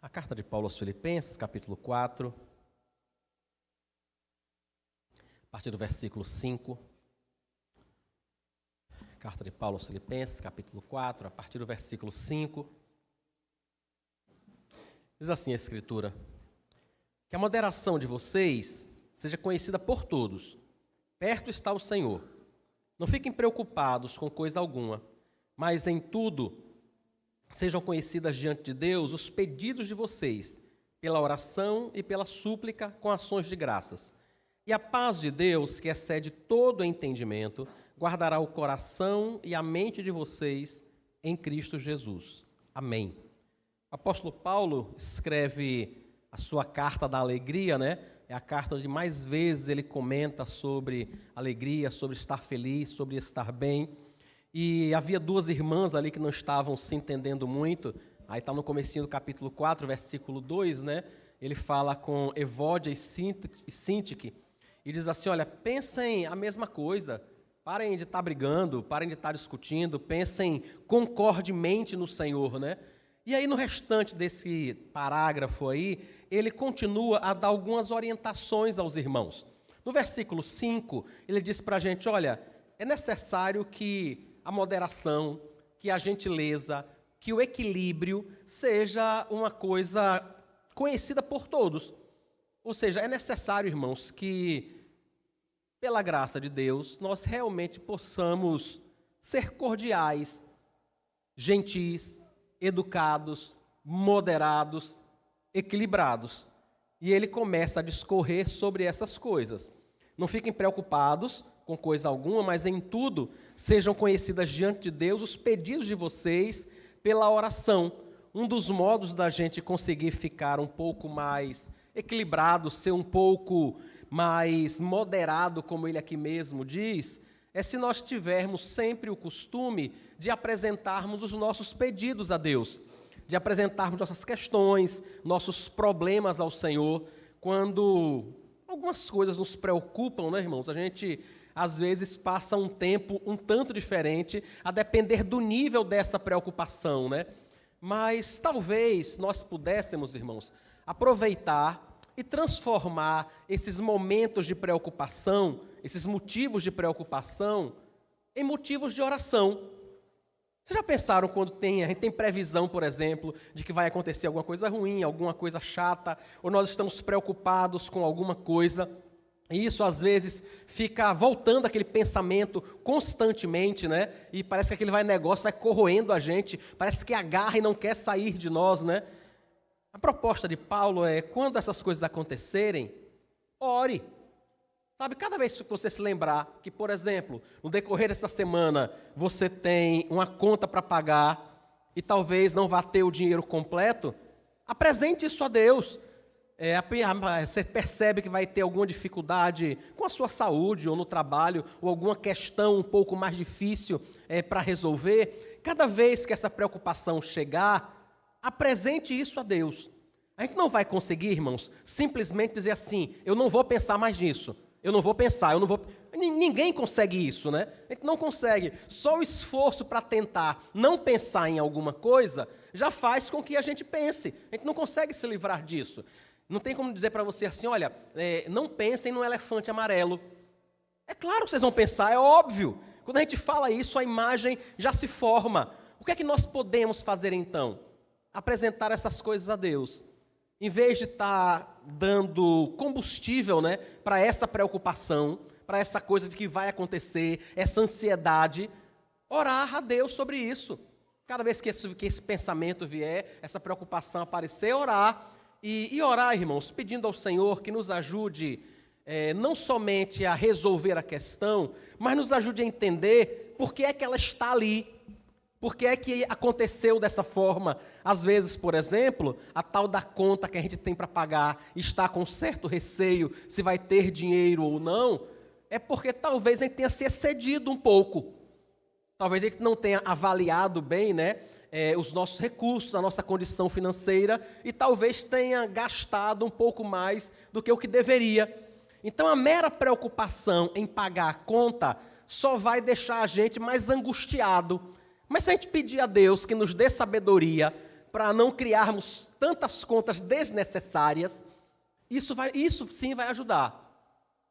A carta de Paulo aos Filipenses, capítulo 4, a partir do versículo 5. Carta de Paulo aos Filipenses, capítulo 4, a partir do versículo 5. Diz assim a Escritura: que a moderação de vocês seja conhecida por todos. Perto está o Senhor. Não fiquem preocupados com coisa alguma, mas em tudo sejam conhecidas diante de Deus os pedidos de vocês, pela oração e pela súplica com ações de graças. E a paz de Deus, que excede todo entendimento, guardará o coração e a mente de vocês em Cristo Jesus. Amém. O apóstolo Paulo escreve a sua carta da alegria, né? É a carta onde mais vezes ele comenta sobre alegria, sobre estar feliz, sobre estar bem. E havia duas irmãs ali que não estavam se entendendo muito. Aí está no comecinho do capítulo 4, versículo 2, né? Ele fala com Evódia e Sintique e diz assim: olha, pensem a mesma coisa. Parem de estar brigando, parem de estar discutindo, pensem concordemente no Senhor, né? E aí no restante desse parágrafo aí, ele continua a dar algumas orientações aos irmãos. No versículo 5, ele diz para a gente: olha, é necessário que a moderação, que a gentileza, que o equilíbrio seja uma coisa conhecida por todos. Ou seja, é necessário, irmãos, que, pela graça de Deus, nós realmente possamos ser cordiais, gentis, educados, moderados, equilibrados. E ele começa a discorrer sobre essas coisas. Não fiquem preocupados com coisa alguma, mas em tudo sejam conhecidas diante de Deus os pedidos de vocês pela oração. Um dos modos da gente conseguir ficar um pouco mais equilibrado, ser um pouco mais moderado, como ele aqui mesmo diz, é se nós tivermos sempre o costume de apresentarmos os nossos pedidos a Deus, de apresentarmos nossas questões, nossos problemas ao Senhor. Quando algumas coisas nos preocupam, né, irmãos? A gente, às vezes, passa um tempo um tanto diferente, a depender do nível dessa preocupação, né? Mas talvez nós pudéssemos, irmãos, aproveitar e transformar esses momentos de preocupação, esses motivos de preocupação, em motivos de oração. Vocês já pensaram quando a gente tem previsão, por exemplo, de que vai acontecer alguma coisa ruim, alguma coisa chata, ou nós estamos preocupados com alguma coisa, e isso às vezes fica voltando aquele pensamento constantemente, né? E parece que aquele negócio vai corroendo a gente, parece que agarra e não quer sair de nós, né? A proposta de Paulo é, quando essas coisas acontecerem, ore. Sabe, cada vez que você se lembrar que, por exemplo, no decorrer dessa semana, você tem uma conta para pagar e talvez não vá ter o dinheiro completo, apresente isso a Deus. Você percebe que vai ter alguma dificuldade com a sua saúde ou no trabalho, ou alguma questão um pouco mais difícil para resolver. Cada vez que essa preocupação chegar, apresente isso a Deus. A gente não vai conseguir, irmãos, simplesmente dizer assim: eu não vou pensar mais nisso. Eu não vou pensar, eu não vou... Ninguém consegue isso, né? A gente não consegue. Só o esforço para tentar não pensar em alguma coisa já faz com que a gente pense. A gente não consegue se livrar disso. Não tem como dizer para você assim: olha, não pensem no elefante amarelo. É claro que vocês vão pensar, é óbvio. Quando a gente fala isso, a imagem já se forma. O que é que nós podemos fazer então? Apresentar essas coisas a Deus. Em vez de estar dando combustível, né, para essa preocupação, para essa coisa de que vai acontecer, essa ansiedade, orar a Deus sobre isso. Cada vez que esse pensamento vier, essa preocupação aparecer, orar. E orar, irmãos, pedindo ao Senhor que nos ajude não somente a resolver a questão, mas nos ajude a entender por que é que ela está ali. Por que é que aconteceu dessa forma? Às vezes, por exemplo, a tal da conta que a gente tem para pagar está com certo receio se vai ter dinheiro ou não, é porque talvez a gente tenha se excedido um pouco. Talvez a gente não tenha avaliado bem, né, os nossos recursos, a nossa condição financeira, e talvez tenha gastado um pouco mais do que o que deveria. Então, a mera preocupação em pagar a conta só vai deixar a gente mais angustiado. Mas se a gente pedir a Deus que nos dê sabedoria para não criarmos tantas contas desnecessárias, isso sim vai ajudar.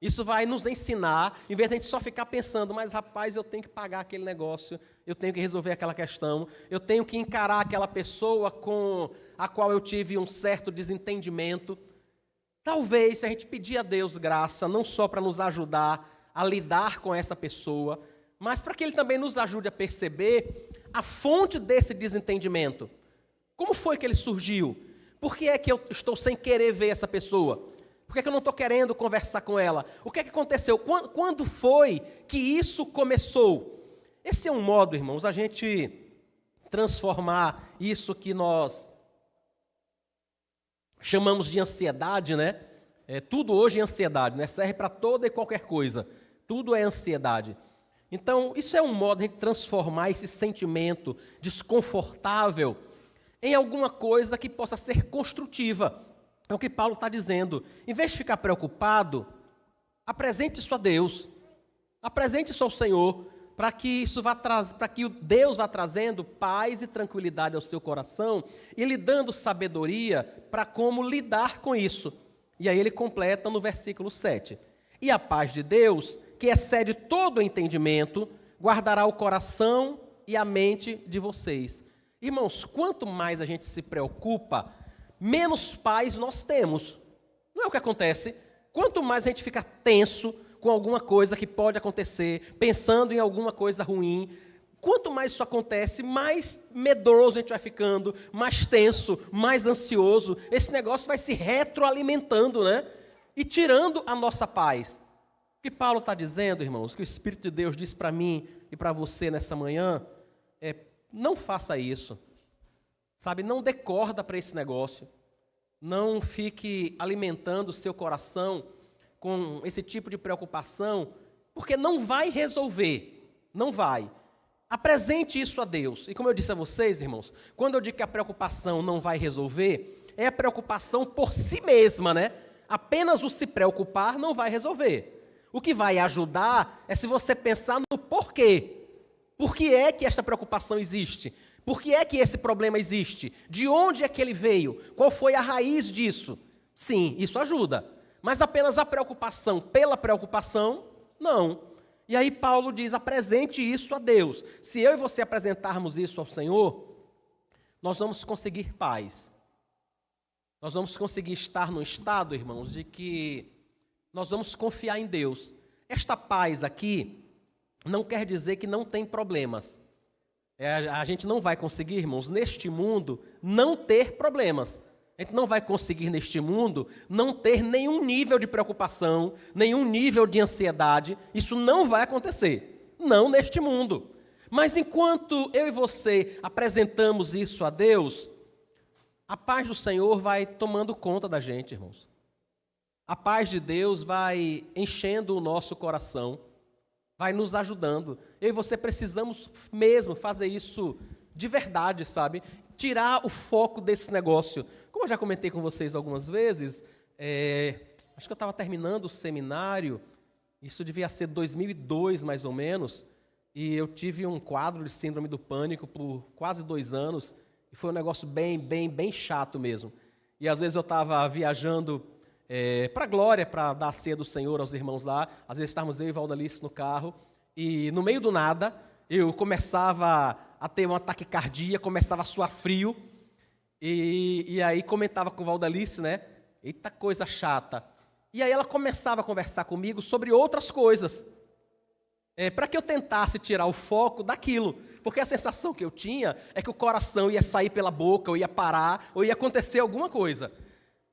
Isso vai nos ensinar, em vez de a gente só ficar pensando, mas rapaz, eu tenho que pagar aquele negócio, eu tenho que resolver aquela questão, eu tenho que encarar aquela pessoa com a qual eu tive um certo desentendimento. Talvez, se a gente pedir a Deus graça, não só para nos ajudar a lidar com essa pessoa, mas para que Ele também nos ajude a perceber a fonte desse desentendimento. Como foi que ele surgiu? Por que é que eu estou sem querer ver essa pessoa? Por que é que eu não estou querendo conversar com ela? O que é que aconteceu? Quando foi que isso começou? Esse é um modo, irmãos, a gente transformar isso que nós chamamos de ansiedade, né? Tudo hoje é ansiedade, né? Serve para toda e qualquer coisa. Tudo é ansiedade. Então, isso é um modo de a gente transformar esse sentimento desconfortável em alguma coisa que possa ser construtiva. É o que Paulo está dizendo. Em vez de ficar preocupado, apresente isso a Deus. Apresente isso ao Senhor, para que Deus vá trazendo paz e tranquilidade ao seu coração e lhe dando sabedoria para como lidar com isso. E aí ele completa no versículo 7. E a paz de Deus, que excede todo o entendimento, guardará o coração e a mente de vocês. Irmãos, quanto mais a gente se preocupa, menos paz nós temos. Não é o que acontece? Quanto mais a gente fica tenso com alguma coisa que pode acontecer, pensando em alguma coisa ruim, quanto mais isso acontece, mais medroso a gente vai ficando, mais tenso, mais ansioso. Esse negócio vai se retroalimentando, né? E tirando a nossa paz. O que Paulo está dizendo, irmãos, que o Espírito de Deus diz para mim e para você nessa manhã, não faça isso. Sabe, não dê corda para esse negócio. Não fique alimentando o seu coração com esse tipo de preocupação, porque não vai resolver. Não vai. Apresente isso a Deus. E como eu disse a vocês, irmãos, quando eu digo que a preocupação não vai resolver, é a preocupação por si mesma, né? Apenas o se preocupar não vai resolver. O que vai ajudar é se você pensar no porquê. Por que é que esta preocupação existe? Por que é que esse problema existe? De onde é que ele veio? Qual foi a raiz disso? Sim, isso ajuda. Mas apenas a preocupação pela preocupação, não. E aí Paulo diz, apresente isso a Deus. Se eu e você apresentarmos isso ao Senhor, nós vamos conseguir paz. Nós vamos conseguir estar num estado, irmãos, de que nós vamos confiar em Deus. Esta paz aqui não quer dizer que não tem problemas. A gente não vai conseguir, irmãos, neste mundo, não ter problemas. A gente não vai conseguir, neste mundo, não ter nenhum nível de preocupação, nenhum nível de ansiedade. Isso não vai acontecer. Não neste mundo. Mas enquanto eu e você apresentamos isso a Deus, a paz do Senhor vai tomando conta da gente, irmãos. A paz de Deus vai enchendo o nosso coração, vai nos ajudando. Eu e você precisamos mesmo fazer isso de verdade, sabe? Tirar o foco desse negócio. Como eu já comentei com vocês algumas vezes, acho que eu estava terminando o seminário, isso devia ser 2002 mais ou menos, e eu tive um quadro de síndrome do pânico por quase 2 anos, e foi um negócio bem chato mesmo. E às vezes eu estava viajando para a Glória, para dar a ceia do Senhor aos irmãos lá. Às vezes estávamos eu e Valdalice no carro, e no meio do nada, eu começava a ter um ataque cardíaco, começava a suar frio, e aí comentava com Valdalice, né? Eita coisa chata. E aí ela começava a conversar comigo sobre outras coisas, para que eu tentasse tirar o foco daquilo, porque a sensação que eu tinha é que o coração ia sair pela boca, ou ia parar, ou ia acontecer alguma coisa.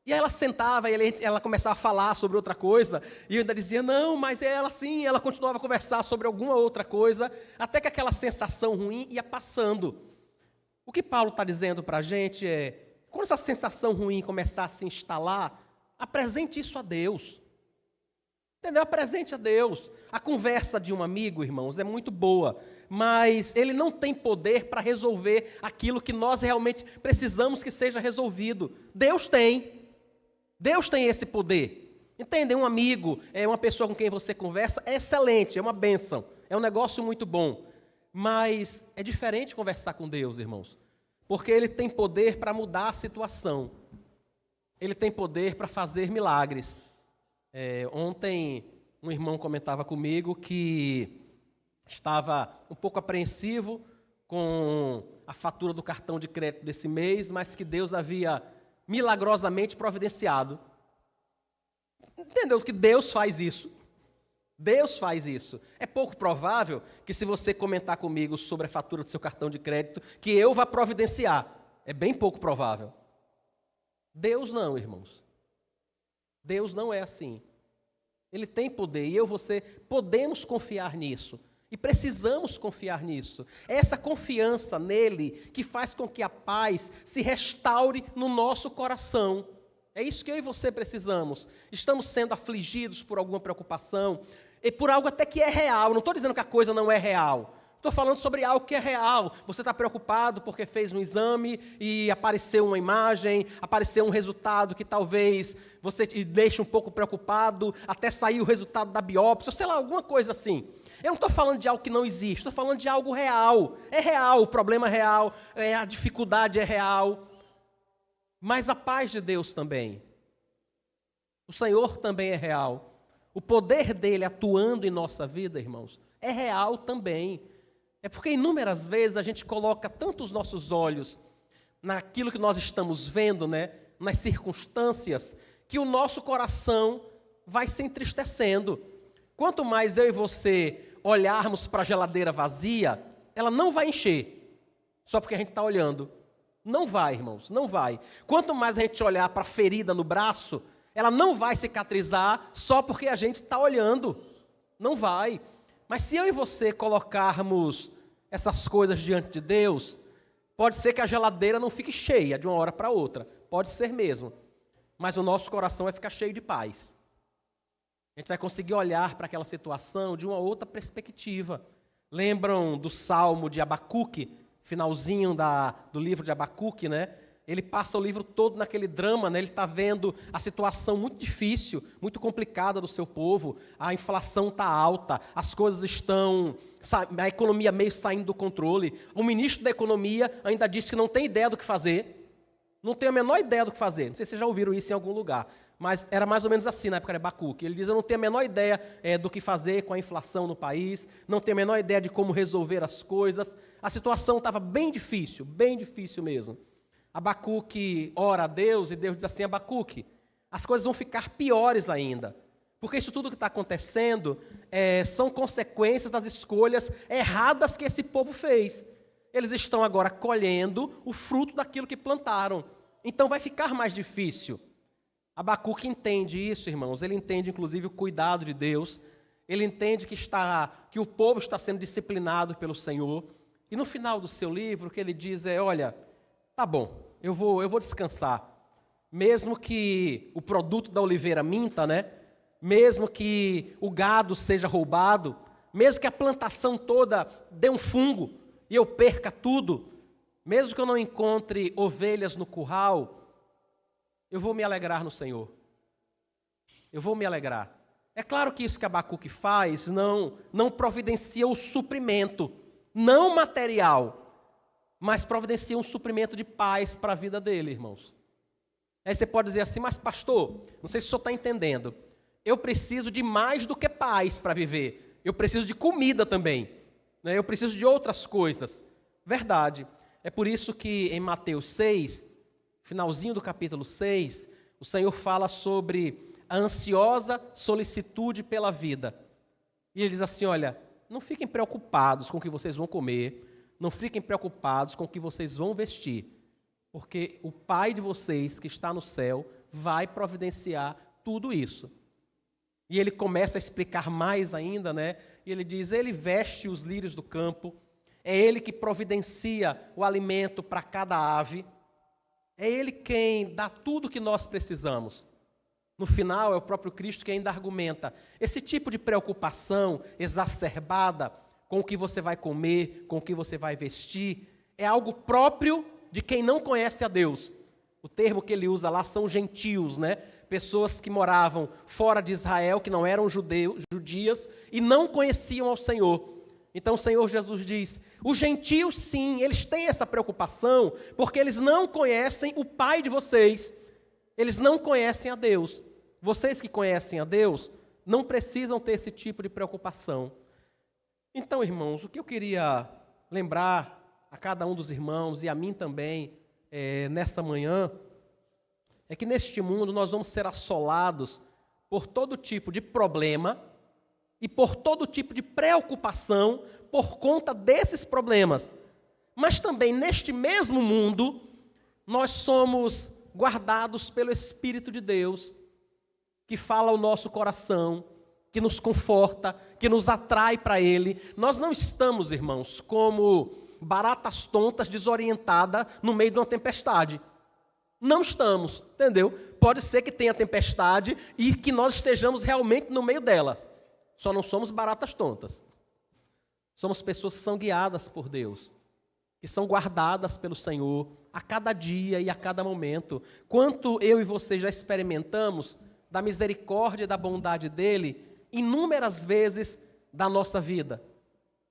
E aí ela sentava e ela começava a falar sobre outra coisa, e eu ainda dizia, não, mas ela sim, ela continuava a conversar sobre alguma outra coisa, até que aquela sensação ruim ia passando. O que Paulo está dizendo para a gente é, quando essa sensação ruim começar a se instalar, apresente isso a Deus. Entendeu? Apresente a Deus. A conversa de um amigo, irmãos, é muito boa, mas ele não tem poder para resolver aquilo que nós realmente precisamos que seja resolvido. Deus tem. Deus tem esse poder. Entendem? Um amigo, uma pessoa com quem você conversa, é excelente, é uma bênção, é um negócio muito bom. Mas é diferente conversar com Deus, irmãos. porque Ele tem poder para mudar a situação. Ele tem poder para fazer milagres. Ontem, um irmão comentava comigo que estava um pouco apreensivo com a fatura do cartão de crédito desse mês, mas que Deus havia milagrosamente providenciado. Entendeu que Deus faz isso? Deus faz isso. É pouco provável que, se você comentar comigo sobre a fatura do seu cartão de crédito, que eu vá providenciar. É bem pouco provável. Deus não, irmãos. Deus não é assim. Ele tem poder e eu e você podemos confiar nisso. E precisamos confiar nisso. É essa confiança nele que faz com que a paz se restaure no nosso coração. É isso que eu e você precisamos. Estamos sendo afligidos por alguma preocupação e por algo até que é real. Não estou dizendo que a coisa não é real. Estou falando sobre algo que é real. Você está preocupado porque fez um exame e apareceu uma imagem, apareceu um resultado que talvez você te deixe um pouco preocupado, até sair o resultado da biópsia, ou sei lá, alguma coisa assim. Eu não estou falando de algo que não existe, estou falando de algo real. É real, o problema é real, a dificuldade é real. Mas a paz de Deus também. O Senhor também é real. O poder dele atuando em nossa vida, irmãos, é real também. É porque inúmeras vezes a gente coloca tanto os nossos olhos naquilo que nós estamos vendo, né, nas circunstâncias, que o nosso coração vai se entristecendo. Quanto mais eu e você olharmos para a geladeira vazia, ela não vai encher, só porque a gente está olhando. Não vai, irmãos, não vai. Quanto mais a gente olhar para a ferida no braço, ela não vai cicatrizar só porque a gente está olhando. Não vai. Mas se eu e você colocarmos essas coisas diante de Deus, pode ser que a geladeira não fique cheia de uma hora para outra. Pode ser mesmo. Mas o nosso coração vai ficar cheio de paz. A gente vai conseguir olhar para aquela situação de uma outra perspectiva. Lembram do Salmo de Abacuque, finalzinho do livro de Abacuque, né? Ele passa o livro todo naquele drama, né? Ele está vendo a situação muito difícil, muito complicada do seu povo. A inflação está alta, as coisas estão... a economia meio saindo do controle. O ministro da Economia ainda disse que não tem ideia do que fazer. Não tem a menor ideia do que fazer. Não sei se vocês já ouviram isso em algum lugar. Mas era mais ou menos assim na época de Abacuque. Ele diz, eu não tenho a menor ideia do que fazer com a inflação no país. Não tenho a menor ideia de como resolver as coisas. A situação estava bem difícil mesmo. Abacuque ora a Deus e Deus diz assim, Abacuque, as coisas vão ficar piores ainda. Porque isso tudo que está acontecendo são consequências das escolhas erradas que esse povo fez. Eles estão agora colhendo o fruto daquilo que plantaram. Então vai ficar mais difícil. Abacuque entende isso, irmãos. Ele entende, inclusive, o cuidado de Deus. Ele entende que o povo está sendo disciplinado pelo Senhor. E no final do seu livro, o que ele diz é, olha, tá bom, eu vou descansar. Mesmo que o produto da oliveira minta, né? Mesmo que o gado seja roubado, mesmo que a plantação toda dê um fungo e eu perca tudo, mesmo que eu não encontre ovelhas no curral, eu vou me alegrar no Senhor. Eu vou me alegrar. É claro que isso que Abacuque faz não providencia o suprimento, não material, mas providencia um suprimento de paz para a vida dele, irmãos. Aí você pode dizer assim, mas pastor, não sei se o senhor está entendendo, eu preciso de mais do que paz para viver. Eu preciso de comida também. Né? Eu preciso de outras coisas. Verdade. É por isso que em Mateus 6, finalzinho do capítulo 6, o Senhor fala sobre a ansiosa solicitude pela vida. E ele diz assim, olha, não fiquem preocupados com o que vocês vão comer, não fiquem preocupados com o que vocês vão vestir, porque o Pai de vocês que está no céu vai providenciar tudo isso. E ele começa a explicar mais ainda, né? E ele diz, ele veste os lírios do campo, é ele que providencia o alimento para cada ave, é ele quem dá tudo o que nós precisamos. No final, é o próprio Cristo que ainda argumenta, esse tipo de preocupação exacerbada com o que você vai comer, com o que você vai vestir, é algo próprio de quem não conhece a Deus. O termo que ele usa lá são gentios, né? Pessoas que moravam fora de Israel, que não eram judias e não conheciam ao Senhor. Então o Senhor Jesus diz, Os gentios, sim, eles têm essa preocupação, porque eles não conhecem o Pai de vocês. Eles não conhecem a Deus. Vocês que conhecem a Deus, não precisam ter esse tipo de preocupação. Então, irmãos, o que eu queria lembrar a cada um dos irmãos e a mim também, nessa manhã, é que neste mundo nós vamos ser assolados por todo tipo de problema e por todo tipo de preocupação por conta desses problemas. Mas também neste mesmo mundo, nós somos guardados pelo Espírito de Deus, que fala ao nosso coração, que nos conforta, que nos atrai para Ele. Nós não estamos, irmãos, como baratas tontas, desorientadas no meio de uma tempestade. Não estamos, entendeu? Pode ser que tenha tempestade e que nós estejamos realmente no meio dela. Só não somos baratas tontas. Somos pessoas que são guiadas por Deus, que são guardadas pelo Senhor a cada dia e a cada momento. Quanto eu e você já experimentamos da misericórdia e da bondade dEle inúmeras vezes da nossa vida.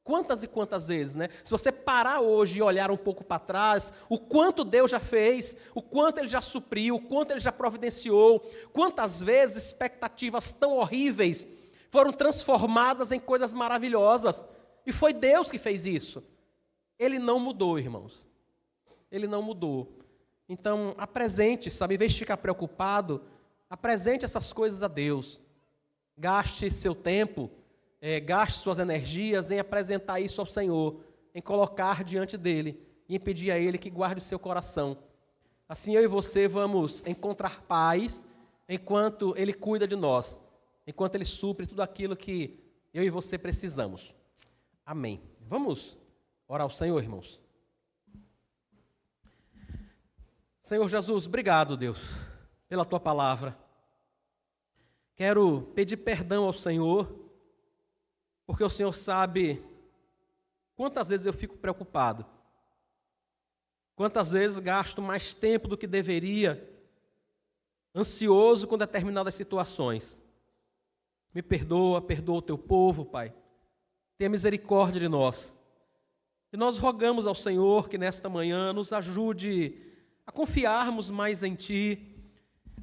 Quantas e quantas vezes, né? Se você parar hoje e olhar um pouco para trás, o quanto Deus já fez, o quanto Ele já supriu, o quanto Ele já providenciou, quantas vezes expectativas tão horríveis foram transformadas em coisas maravilhosas. E foi Deus que fez isso. Ele não mudou, irmãos. Ele não mudou. Então, apresente, sabe, em vez de ficar preocupado, apresente essas coisas a Deus. Gaste seu tempo, gaste suas energias em apresentar isso ao Senhor, em colocar diante dEle e em pedir a Ele que guarde o seu coração. Assim eu e você vamos encontrar paz enquanto Ele cuida de nós, enquanto Ele supre tudo aquilo que eu e você precisamos. Amém. Vamos orar ao Senhor, irmãos. Senhor Jesus, obrigado, Deus, pela Tua palavra. Quero pedir perdão ao Senhor, porque o Senhor sabe quantas vezes eu fico preocupado, quantas vezes gasto mais tempo do que deveria, ansioso com determinadas situações. Me perdoa, perdoa o Teu povo, Pai. Tenha misericórdia de nós. E nós rogamos ao Senhor que nesta manhã nos ajude a confiarmos mais em Ti,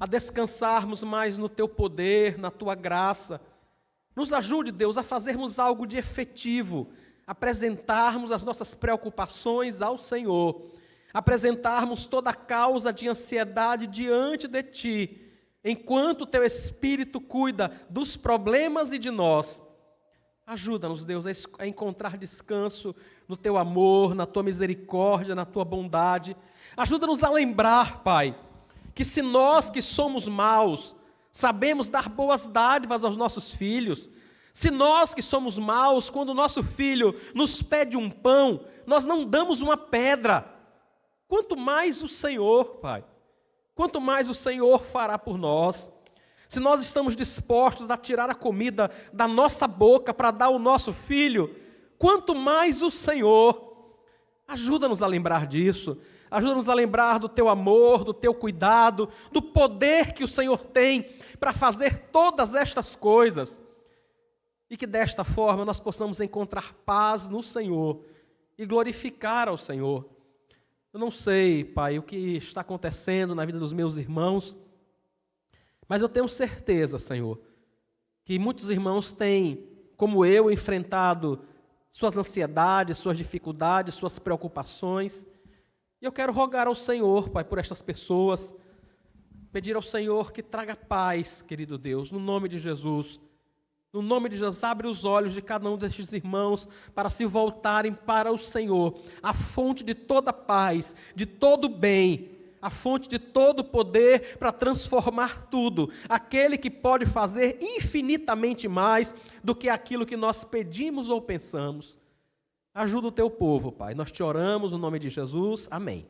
a descansarmos mais no Teu poder, na Tua graça. Nos ajude, Deus, a fazermos algo de efetivo, apresentarmos as nossas preocupações ao Senhor, apresentarmos toda a causa de ansiedade diante de Ti, enquanto o Teu Espírito cuida dos problemas e de nós. Ajuda-nos, Deus, a encontrar descanso no Teu amor, na Tua misericórdia, na Tua bondade. Ajuda-nos a lembrar, Pai, que se nós que somos maus, sabemos dar boas dádivas aos nossos filhos, se nós que somos maus, quando o nosso filho nos pede um pão, nós não damos uma pedra, quanto mais o Senhor, Pai, quanto mais o Senhor fará por nós. Se nós estamos dispostos a tirar a comida da nossa boca para dar ao nosso filho, quanto mais o Senhor. Ajuda-nos a lembrar disso. Ajuda-nos a lembrar do Teu amor, do Teu cuidado, do poder que o Senhor tem para fazer todas estas coisas. E que desta forma nós possamos encontrar paz no Senhor e glorificar ao Senhor. Eu não sei, Pai, o que está acontecendo na vida dos meus irmãos, mas eu tenho certeza, Senhor, que muitos irmãos têm, como eu, enfrentado suas ansiedades, suas dificuldades, suas preocupações. E eu quero rogar ao Senhor, Pai, por estas pessoas, pedir ao Senhor que traga paz, querido Deus, no nome de Jesus. No nome de Jesus, abre os olhos de cada um destes irmãos para se voltarem para o Senhor, a fonte de toda paz, de todo bem, a fonte de todo poder para transformar tudo, aquele que pode fazer infinitamente mais do que aquilo que nós pedimos ou pensamos. Ajuda o Teu povo, Pai. Nós Te oramos no nome de Jesus. Amém.